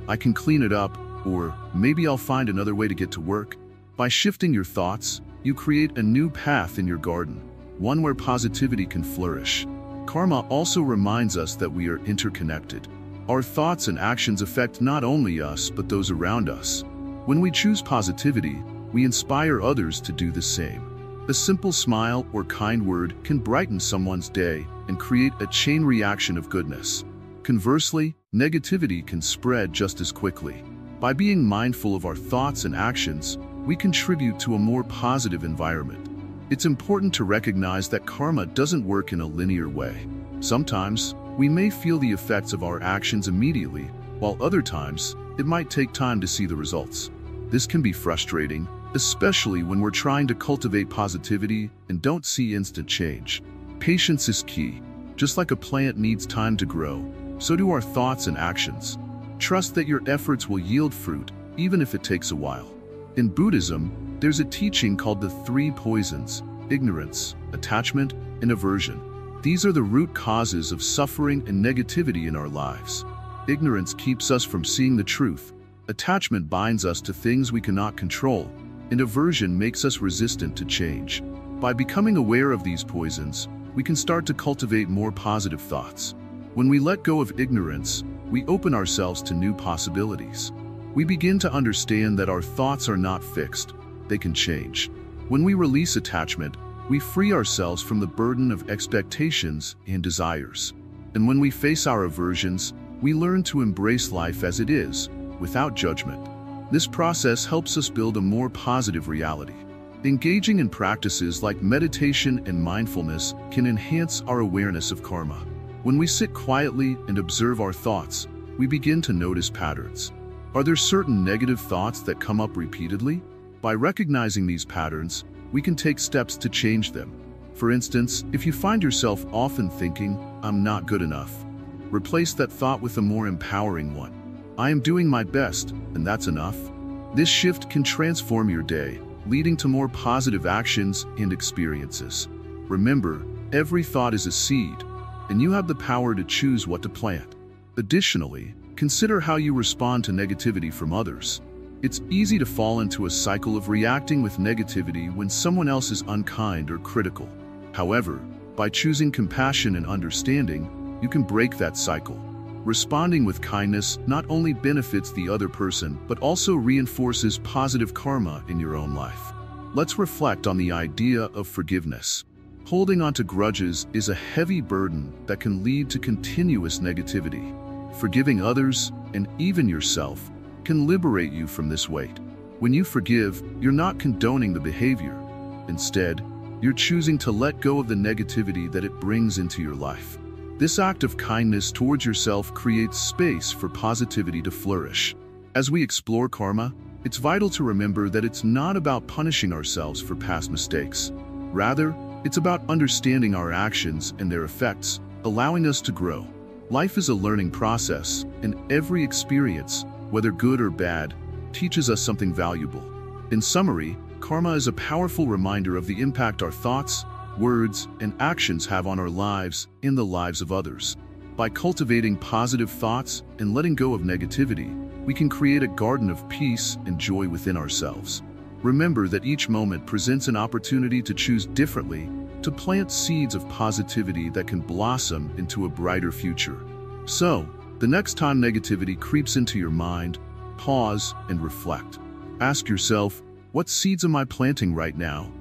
I can clean it up, or maybe I'll find another way to get to work. By shifting your thoughts, you create a new path in your garden, one where positivity can flourish. Karma also reminds us that we are interconnected. Our thoughts and actions affect not only us but those around us. When we choose positivity, we inspire others to do the same. A simple smile or kind word can brighten someone's day and create a chain reaction of goodness. Conversely, negativity can spread just as quickly. By being mindful of our thoughts and actions, we contribute to a more positive environment. It's important to recognize that karma doesn't work in a linear way. Sometimes, We may feel the effects of our actions immediately, while other times, it might take time to see the results. This can be frustrating, especially when we're trying to cultivate positivity and don't see instant change. Patience is key. Just like a plant needs time to grow, so do our thoughts and actions. Trust that your efforts will yield fruit, even if it takes a while. In Buddhism, there's a teaching called the three poisons: ignorance, attachment, and aversion. These are the root causes of suffering and negativity in our lives. Ignorance keeps us from seeing the truth. Attachment binds us to things we cannot control, and aversion makes us resistant to change. By becoming aware of these poisons, we can start to cultivate more positive thoughts. When we let go of ignorance, we open ourselves to new possibilities. We begin to understand that our thoughts are not fixed, they can change. When we release attachment, we free ourselves from the burden of expectations and desires. And when we face our aversions, we learn to embrace life as it is, without judgment. This process helps us build a more positive reality. Engaging in practices like meditation and mindfulness can enhance our awareness of karma. When we sit quietly and observe our thoughts, we begin to notice patterns. Are there certain negative thoughts that come up repeatedly? By recognizing these patterns, we can take steps to change them. For instance, if you find yourself often thinking, "I'm not good enough," replace that thought with a more empowering one. "I am doing my best, and that's enough." This shift can transform your day, leading to more positive actions and experiences. Remember, every thought is a seed, and you have the power to choose what to plant. Additionally, consider how you respond to negativity from others. It's easy to fall into a cycle of reacting with negativity when someone else is unkind or critical. However, by choosing compassion and understanding, you can break that cycle. Responding with kindness not only benefits the other person, but also reinforces positive karma in your own life. Let's reflect on the idea of forgiveness. Holding on to grudges is a heavy burden that can lead to continuous negativity. Forgiving others, and even yourself, can liberate you from this weight. When you forgive, you're not condoning the behavior. Instead, you're choosing to let go of the negativity that it brings into your life. This act of kindness towards yourself creates space for positivity to flourish. As we explore karma, it's vital to remember that it's not about punishing ourselves for past mistakes. Rather, it's about understanding our actions and their effects, allowing us to grow. Life is a learning process, and every experience, whether good or bad, teaches us something valuable. In summary, karma is a powerful reminder of the impact our thoughts, words, and actions have on our lives and the lives of others. By cultivating positive thoughts and letting go of negativity, we can create a garden of peace and joy within ourselves. Remember that each moment presents an opportunity to choose differently, to plant seeds of positivity that can blossom into a brighter future. So, the next time negativity creeps into your mind, pause and reflect. Ask yourself, what seeds am I planting right now?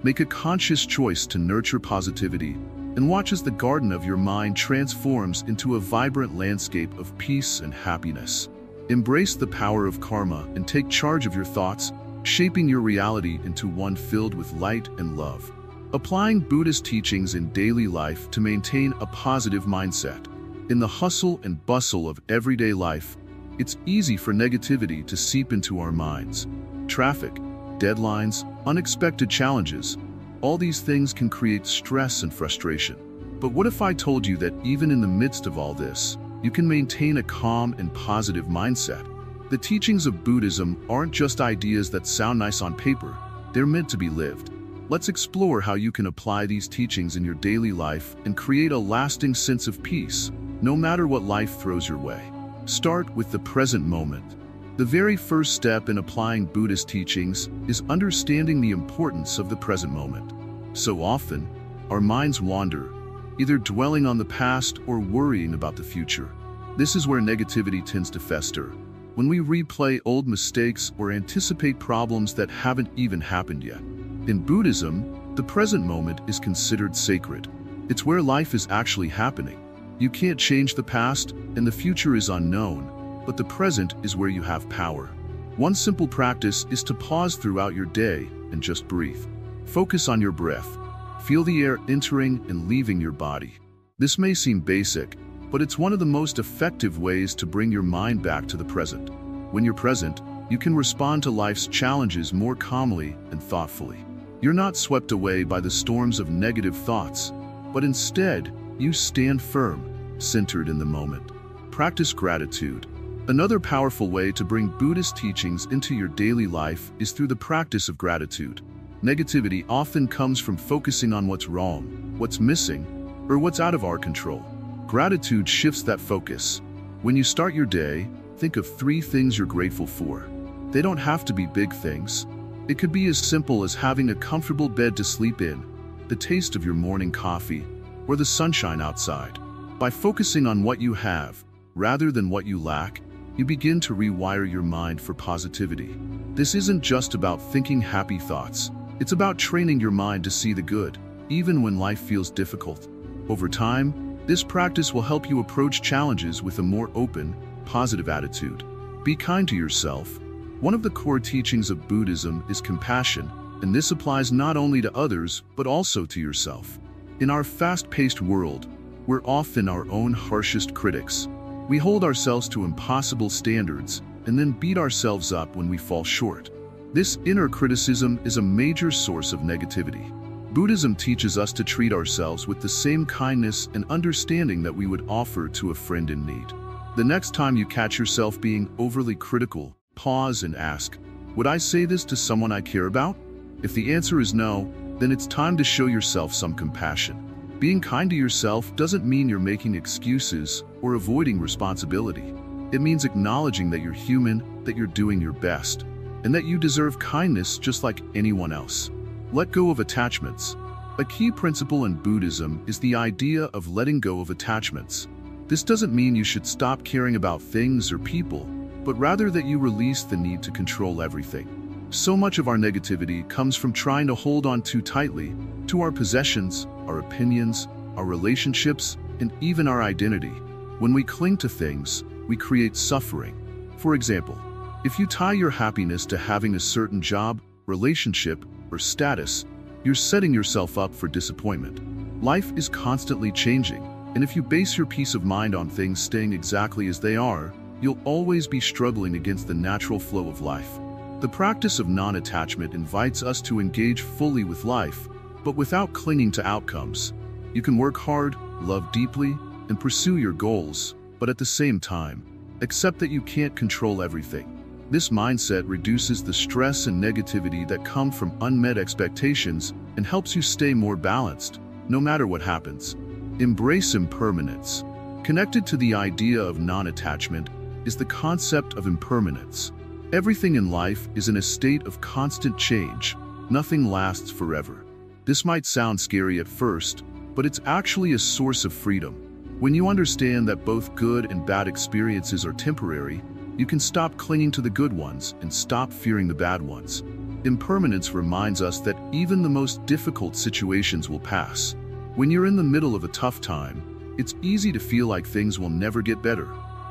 Make a conscious choice to nurture positivity, and watch as the garden of your mind transforms into a vibrant landscape of peace and happiness. Embrace the power of karma and take charge of your thoughts, shaping your reality into one filled with light and love. Applying Buddhist teachings in daily life to maintain a positive mindset. In the hustle and bustle of everyday life, it's easy for negativity to seep into our minds. Traffic, deadlines, unexpected challenges, all these things can create stress and frustration. But what if I told you that even in the midst of all this, you can maintain a calm and positive mindset? The teachings of Buddhism aren't just ideas that sound nice on paper, they're meant to be lived. Let's explore how you can apply these teachings in your daily life and create a lasting sense of peace, no matter what life throws your way. Start with the present moment. The very first step in applying Buddhist teachings is understanding the importance of the present moment. So often, our minds wander, either dwelling on the past or worrying about the future. This is where negativity tends to fester. When we replay old mistakes or anticipate problems that haven't even happened yet. In Buddhism, the present moment is considered sacred. It's where life is actually happening. You can't change the past, and the future is unknown, but the present is where you have power. One simple practice is to pause throughout your day and just breathe. Focus on your breath. Feel the air entering and leaving your body. This may seem basic, but it's one of the most effective ways to bring your mind back to the present. When you're present, you can respond to life's challenges more calmly and thoughtfully. You're not swept away by the storms of negative thoughts, but instead, you stand firm, centered in the moment. Practice gratitude. Another powerful way to bring Buddhist teachings into your daily life is through the practice of gratitude. Negativity often comes from focusing on what's wrong, what's missing, or what's out of our control. Gratitude shifts that focus. When you start your day, think of 3 things you're grateful for. They don't have to be big things. It could be as simple as having a comfortable bed to sleep in, the taste of your morning coffee, or the sunshine outside. By focusing on what you have, rather than what you lack, you begin to rewire your mind for positivity. This isn't just about thinking happy thoughts. It's about training your mind to see the good, even when life feels difficult. Over time, this practice will help you approach challenges with a more open, positive attitude. Be kind to yourself. One of the core teachings of Buddhism is compassion, and this applies not only to others, but also to yourself. In our fast-paced world, we're often our own harshest critics. We hold ourselves to impossible standards and then beat ourselves up when we fall short. This inner criticism is a major source of negativity. Buddhism teaches us to treat ourselves with the same kindness and understanding that we would offer to a friend in need. The next time you catch yourself being overly critical, pause and ask, would I say this to someone I care about? If the answer is no, then it's time to show yourself some compassion. Being kind to yourself doesn't mean you're making excuses or avoiding responsibility. It means acknowledging that you're human, that you're doing your best, and that you deserve kindness just like anyone else. Let go of attachments. A key principle in Buddhism is the idea of letting go of attachments. This doesn't mean you should stop caring about things or people, but rather that you release the need to control everything. So much of our negativity comes from trying to hold on too tightly to our possessions, our opinions, our relationships, and even our identity. When we cling to things, we create suffering. For example, if you tie your happiness to having a certain job, relationship, or status, you're setting yourself up for disappointment. Life is constantly changing, and if you base your peace of mind on things staying exactly as they are, you'll always be struggling against the natural flow of life. The practice of non-attachment invites us to engage fully with life, but without clinging to outcomes. You can work hard, love deeply, and pursue your goals, but at the same time, accept that you can't control everything. This mindset reduces the stress and negativity that come from unmet expectations and helps you stay more balanced, no matter what happens. Embrace impermanence. Connected to the idea of non-attachment is the concept of impermanence. Everything in life is in a state of constant change. Nothing lasts forever. This might sound scary at first, but it's actually a source of freedom. When you understand that both good and bad experiences are temporary, you can stop clinging to the good ones and stop fearing the bad ones. Impermanence reminds us that even the most difficult situations will pass. When you're in the middle of a tough time, it's easy to feel like things will never get better.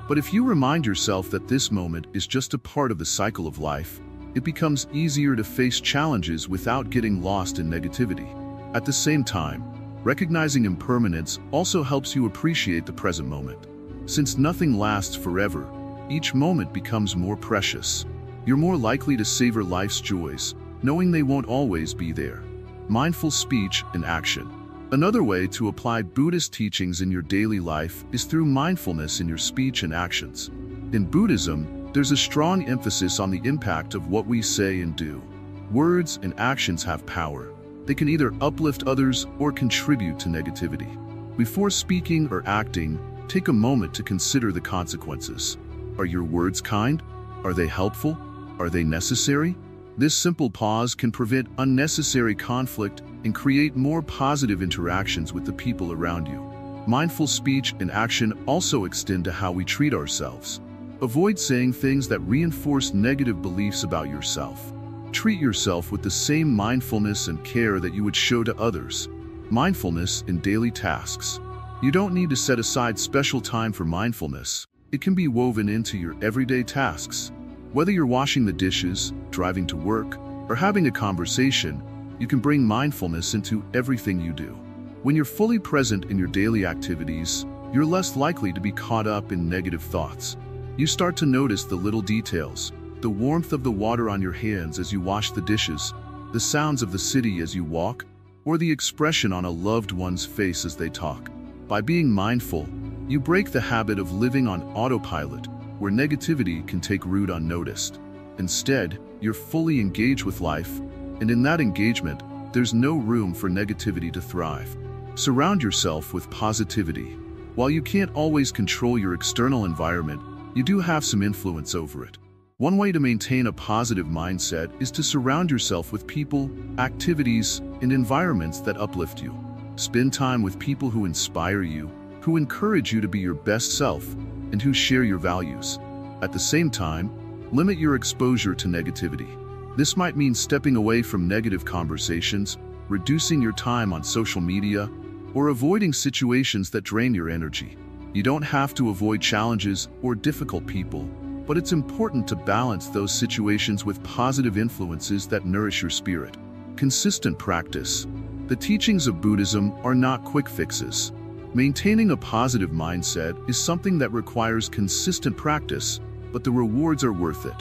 But if you remind yourself that this moment is just a part of the cycle of life, it becomes easier to face challenges without getting lost in negativity. At the same time, recognizing impermanence also helps you appreciate the present moment. Since nothing lasts forever, each moment becomes more precious. You're more likely to savor life's joys, knowing they won't always be there. Mindful speech and action. Another way to apply Buddhist teachings in your daily life is through mindfulness in your speech and actions. In Buddhism, there's a strong emphasis on the impact of what we say and do. Words and actions have power. They can either uplift others or contribute to negativity. Before speaking or acting, take a moment to consider the consequences. Are your words kind? Are they helpful? Are they necessary? This simple pause can prevent unnecessary conflict and create more positive interactions with the people around you. Mindful speech and action also extend to how we treat ourselves. Avoid saying things that reinforce negative beliefs about yourself. Treat yourself with the same mindfulness and care that you would show to others. Mindfulness in daily tasks. You don't need to set aside special time for mindfulness. It can be woven into your everyday tasks. Whether you're washing the dishes, driving to work, or having a conversation, you can bring mindfulness into everything you do. When you're fully present in your daily activities, you're less likely to be caught up in negative thoughts. You start to notice the little details, the warmth of the water on your hands as you wash the dishes, the sounds of the city as you walk, or the expression on a loved one's face as they talk. By being mindful, you break the habit of living on autopilot, where negativity can take root unnoticed. Instead, you're fully engaged with life, and in that engagement, there's no room for negativity to thrive. Surround yourself with positivity. While you can't always control your external environment, you do have some influence over it. One way to maintain a positive mindset is to surround yourself with people, activities, and environments that uplift you. Spend time with people who inspire you, who encourage you to be your best self, and who share your values. At the same time, limit your exposure to negativity. This might mean stepping away from negative conversations, reducing your time on social media, or avoiding situations that drain your energy. You don't have to avoid challenges or difficult people, but it's important to balance those situations with positive influences that nourish your spirit. Consistent practice. The teachings of Buddhism are not quick fixes. Maintaining a positive mindset is something that requires consistent practice, but the rewards are worth it.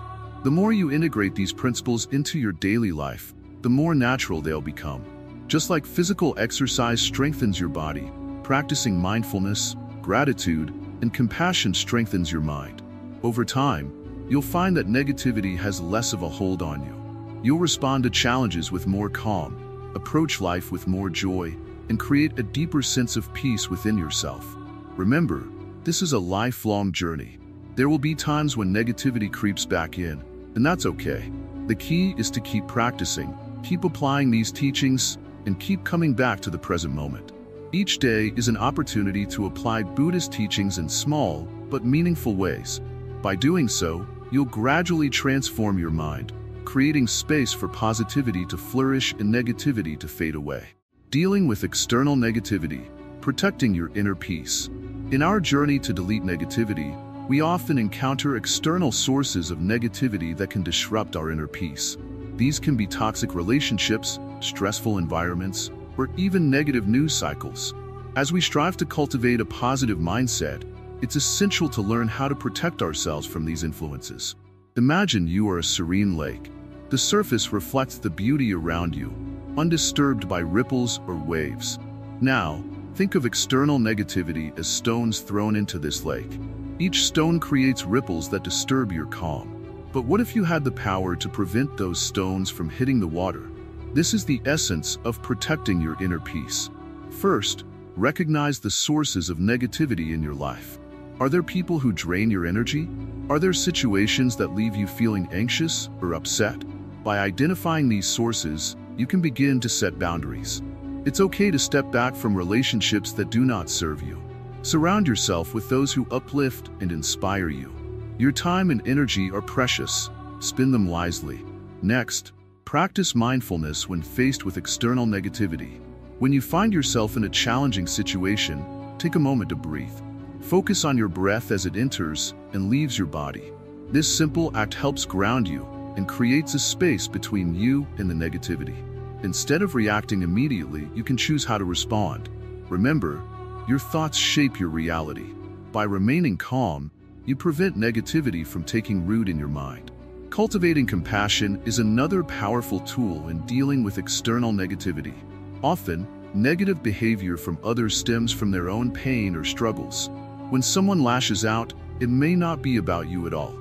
The more you integrate these principles into your daily life, the more natural they'll become. Just like physical exercise strengthens your body, practicing mindfulness, gratitude, and compassion strengthens your mind. Over time, you'll find that negativity has less of a hold on you. You'll respond to challenges with more calm, approach life with more joy, and create a deeper sense of peace within yourself. Remember, this is a lifelong journey. There will be times when negativity creeps back in, and that's okay. The key is to keep practicing, keep applying these teachings, and keep coming back to the present moment. Each day is an opportunity to apply Buddhist teachings in small but meaningful ways. By doing so, you'll gradually transform your mind, creating space for positivity to flourish and negativity to fade away. Dealing with external negativity, protecting your inner peace. In our journey to delete negativity, we often encounter external sources of negativity that can disrupt our inner peace. These can be toxic relationships, stressful environments, or even negative news cycles. As we strive to cultivate a positive mindset, it's essential to learn how to protect ourselves from these influences. Imagine you are a serene lake. The surface reflects the beauty around you, undisturbed by ripples or waves. Now, think of external negativity as stones thrown into this lake. Each stone creates ripples that disturb your calm. But what if you had the power to prevent those stones from hitting the water? This is the essence of protecting your inner peace. First, recognize the sources of negativity in your life. Are there people who drain your energy? Are there situations that leave you feeling anxious or upset? By identifying these sources, you can begin to set boundaries. It's okay to step back from relationships that do not serve you. Surround yourself with those who uplift and inspire you. Your time and energy are precious. Spend them wisely. Next, practice mindfulness when faced with external negativity. When you find yourself in a challenging situation, take a moment to breathe. Focus on your breath as it enters and leaves your body. This simple act helps ground you and creates a space between you and the negativity. Instead of reacting immediately, you can choose how to respond. Remember, your thoughts shape your reality. By remaining calm, you prevent negativity from taking root in your mind. Cultivating compassion is another powerful tool in dealing with external negativity. Often, negative behavior from others stems from their own pain or struggles. When someone lashes out, it may not be about you at all.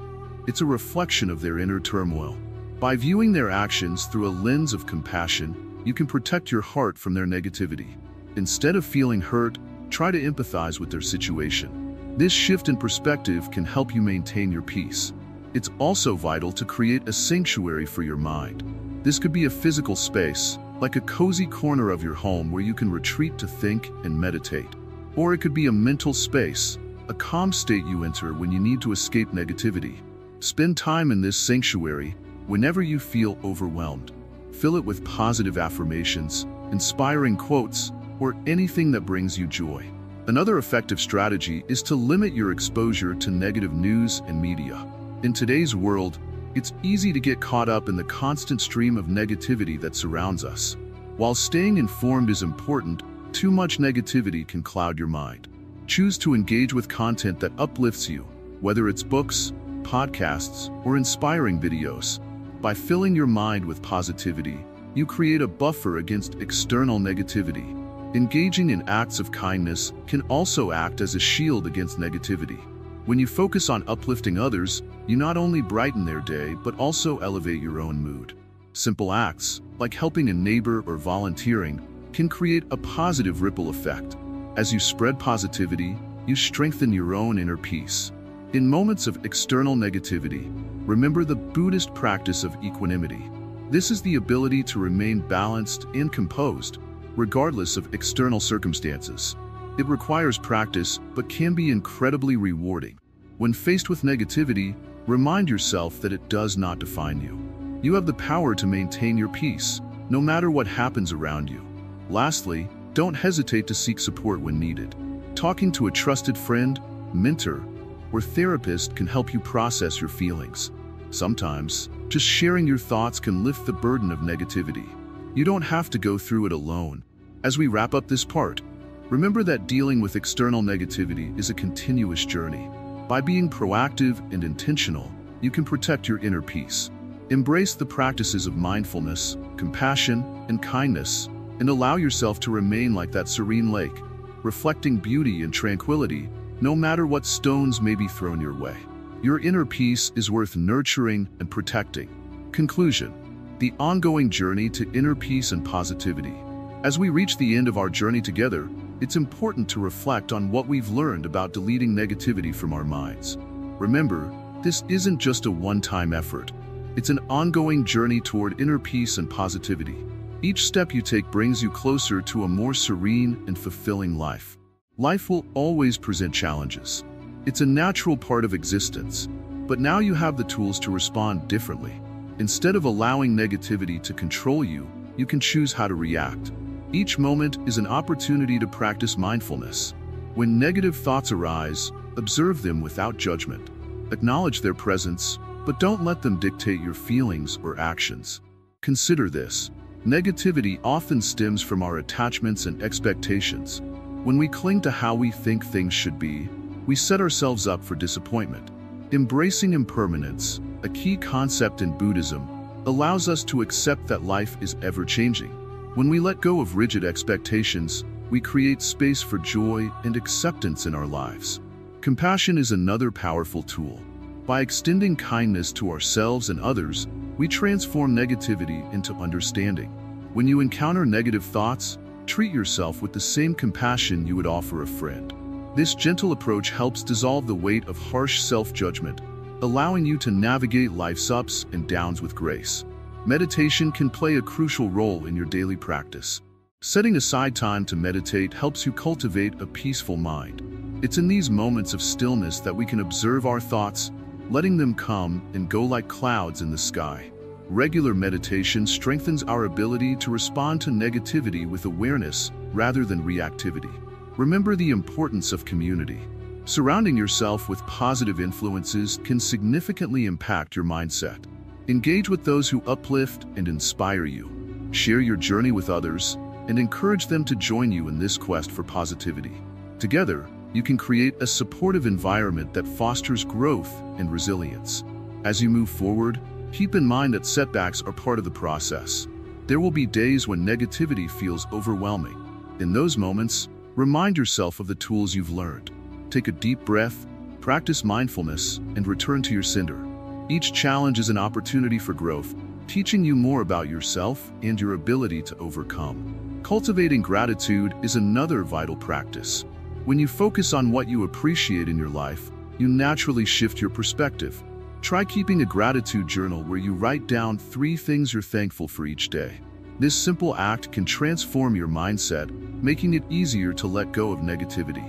It's a reflection of their inner turmoil. By viewing their actions through a lens of compassion, you can protect your heart from their negativity. Instead of feeling hurt, try to empathize with their situation. This shift in perspective can help you maintain your peace. It's also vital to create a sanctuary for your mind. This could be a physical space, like a cozy corner of your home where you can retreat to think and meditate. Or it could be a mental space, a calm state you enter when you need to escape negativity. Spend time in this sanctuary whenever you feel overwhelmed. Fill it with positive affirmations, inspiring quotes, or anything that brings you joy. Another effective strategy is to limit your exposure to negative news and media. In today's world, it's easy to get caught up in the constant stream of negativity that surrounds us. While staying informed is important, too much negativity can cloud your mind. Choose to engage with content that uplifts you, whether it's books, podcasts, or inspiring videos. By filling your mind with positivity, you create a buffer against external negativity. Engaging in acts of kindness can also act as a shield against negativity. When you focus on uplifting others, you not only brighten their day but also elevate your own mood. Simple acts, like helping a neighbor or volunteering, can create a positive ripple effect. As you spread positivity, you strengthen your own inner peace. In moments of external negativity, remember the Buddhist practice of equanimity. This is the ability to remain balanced and composed, regardless of external circumstances. It requires practice, but can be incredibly rewarding. When faced with negativity, remind yourself that it does not define you. You have the power to maintain your peace, no matter what happens around you. Lastly, don't hesitate to seek support when needed. Talking to a trusted friend, mentor, or therapist can help you process your feelings. Sometimes, just sharing your thoughts can lift the burden of negativity. You don't have to go through it alone. As we wrap up this part, remember that dealing with external negativity is a continuous journey. By being proactive and intentional, you can protect your inner peace. Embrace the practices of mindfulness, compassion, and kindness, and allow yourself to remain like that serene lake, reflecting beauty and tranquility, no matter what stones may be thrown your way. Your inner peace is worth nurturing and protecting. Conclusion: the ongoing journey to inner peace and positivity. As we reach the end of our journey together, it's important to reflect on what we've learned about deleting negativity from our minds. Remember, this isn't just a one-time effort. It's an ongoing journey toward inner peace and positivity. Each step you take brings you closer to a more serene and fulfilling life. Life will always present challenges. It's a natural part of existence, but now you have the tools to respond differently. Instead of allowing negativity to control you, you can choose how to react. Each moment is an opportunity to practice mindfulness. When negative thoughts arise, observe them without judgment. Acknowledge their presence, but don't let them dictate your feelings or actions. Consider this: negativity often stems from our attachments and expectations. When we cling to how we think things should be, we set ourselves up for disappointment. Embracing impermanence, a key concept in Buddhism, allows us to accept that life is ever-changing. When we let go of rigid expectations, we create space for joy and acceptance in our lives. Compassion is another powerful tool. By extending kindness to ourselves and others, we transform negativity into understanding. When you encounter negative thoughts, treat yourself with the same compassion you would offer a friend. This gentle approach helps dissolve the weight of harsh self-judgment, allowing you to navigate life's ups and downs with grace. Meditation can play a crucial role in your daily practice. Setting aside time to meditate helps you cultivate a peaceful mind. It's in these moments of stillness that we can observe our thoughts, letting them come and go like clouds in the sky. Regular meditation strengthens our ability to respond to negativity with awareness rather than reactivity. Remember the importance of community. Surrounding yourself with positive influences can significantly impact your mindset. Engage with those who uplift and inspire you. Share your journey with others and encourage them to join you in this quest for positivity. Together, you can create a supportive environment that fosters growth and resilience. As you move forward, keep in mind that setbacks are part of the process. There will be days when negativity feels overwhelming. In those moments, remind yourself of the tools you've learned. Take a deep breath, practice mindfulness, and return to your center. Each challenge is an opportunity for growth, teaching you more about yourself and your ability to overcome. Cultivating gratitude is another vital practice. When you focus on what you appreciate in your life, you naturally shift your perspective. Try keeping a gratitude journal where you write down 3 things you're thankful for each day. This simple act can transform your mindset, making it easier to let go of negativity.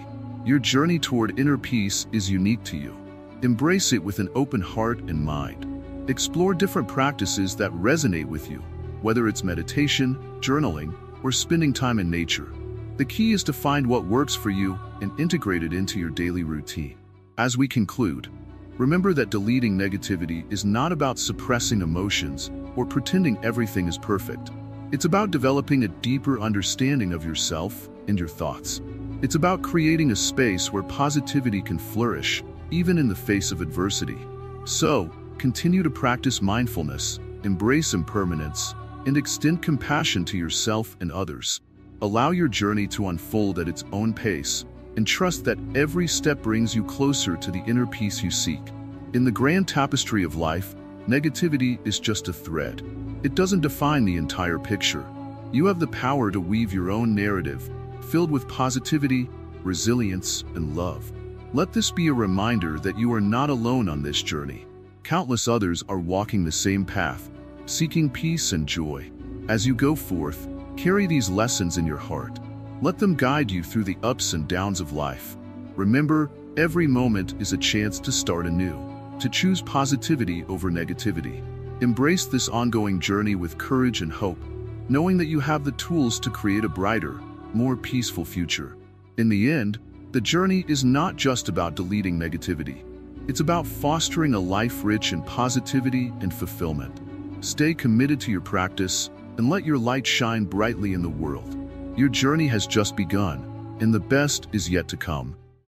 Your journey toward inner peace is unique to you. Embrace it with an open heart and mind. Explore different practices that resonate with you, whether it's meditation, journaling, or spending time in nature. The key is to find what works for you and integrate it into your daily routine. As we conclude, remember that deleting negativity is not about suppressing emotions or pretending everything is perfect. It's about developing a deeper understanding of yourself and your thoughts. It's about creating a space where positivity can flourish, even in the face of adversity. So, continue to practice mindfulness, embrace impermanence, and extend compassion to yourself and others. Allow your journey to unfold at its own pace, and trust that every step brings you closer to the inner peace you seek. In the grand tapestry of life, negativity is just a thread. It doesn't define the entire picture. You have the power to weave your own narrative, filled with positivity, resilience, and love. Let this be a reminder that you are not alone on this journey. Countless others are walking the same path, seeking peace and joy. As you go forth, carry these lessons in your heart. Let them guide you through the ups and downs of life. Remember, every moment is a chance to start anew, to choose positivity over negativity. Embrace this ongoing journey with courage and hope, knowing that you have the tools to create a brighter, more peaceful future. In the end, the journey is not just about deleting negativity. It's about fostering a life rich in positivity and fulfillment. Stay committed to your practice and let your light shine brightly in the world. Your journey has just begun, and the best is yet to come.